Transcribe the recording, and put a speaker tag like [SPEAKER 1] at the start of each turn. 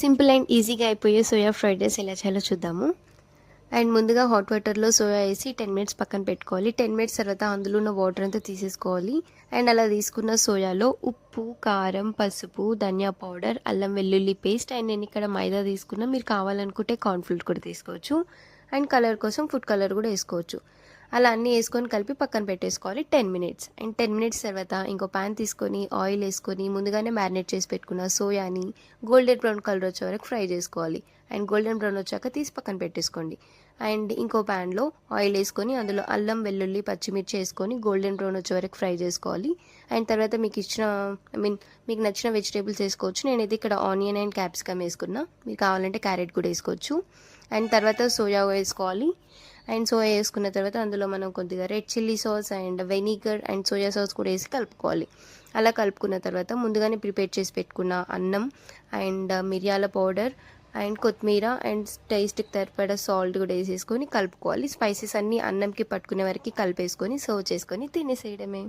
[SPEAKER 1] Simple and ఈజీగా అయిపోయే soya fried rice ఎలా చేయాలో చూద్దాము. అండ్ ముందుగా హాట్ వాటర్లో సోయా వేసి 10 మినిట్స్ పక్కన పెట్టుకోవాలి. 10 మినిట్స్ తర్వాత అందులో ఉన్న వాటర్ అంతా తీసేసుకోవాలి. అండ్ అలా తీసుకున్న సోయాలో ఉప్పు, కారం, పసుపు, ధనియా పౌడర్, అల్లం వెల్లుల్లి పేస్ట్ అండ్ నేను ఇక్కడ మైదా తీసుకున్నా. మీరు కావాలనుకుంటే కార్న్ఫ్లోర్ కూడా తీసుకోవచ్చు. అండ్ కలర్ కోసం ఫుడ్ కలర్ కూడా వేసుకోవచ్చు. అలా అన్నీ వేసుకొని కలిపి పక్కన పెట్టేసుకోవాలి 10 మినిట్స్. అండ్ 10 మినిట్స్ తర్వాత ఇంకో ప్యాన్ తీసుకొని ఆయిల్ వేసుకొని ముందుగానే మ్యారినేట్ చేసి పెట్టుకున్న సోయాని గోల్డెన్ బ్రౌన్ కలర్ వచ్చే వరకు ఫ్రై చేసుకోవాలి. అండ్ గోల్డెన్ బ్రౌన్ వచ్చాక తీసి పక్కన పెట్టేసుకోండి. అండ్ ఇంకో ప్యాన్లో ఆయిల్ వేసుకొని అందులో అల్లం వెల్లుల్లి పచ్చిమిర్చి వేసుకొని గోల్డెన్ బ్రౌన్ వచ్చే వరకు ఫ్రై చేసుకోవాలి. అండ్ తర్వాత మీకు నచ్చిన వెజిటేబుల్స్ వేసుకోవచ్చు. నేనైతే ఇక్కడ ఆనియన్ అండ్ క్యాప్సికమ్ వేసుకున్నా. మీకు కావాలంటే క్యారెట్ కూడా వేసుకోవచ్చు. అండ్ తర్వాత సోయా వేసుకోవాలి. అండ్ సోయా వేసుకున్న తర్వాత అందులో మనం కొద్దిగా red chilli sauce and vinegar and soya sauce కూడా వేసి కలుపుకోవాలి. అలా కలుపుకున్న తర్వాత ముందుగానే ప్రిపేర్ చేసి పెట్టుకున్న అన్నం అండ్ మిరియాల పౌడర్ అండ్ కొత్తిమీర అండ్ టేస్ట్కి సరిపడా సాల్ట్ కూడా వేసేసుకొని కలుపుకోవాలి. స్పైసెస్ అన్నీ అన్నంకి పట్టుకునే వరకు కలిపేసుకొని సర్వ్ చేసుకొని తినేసేయడమే.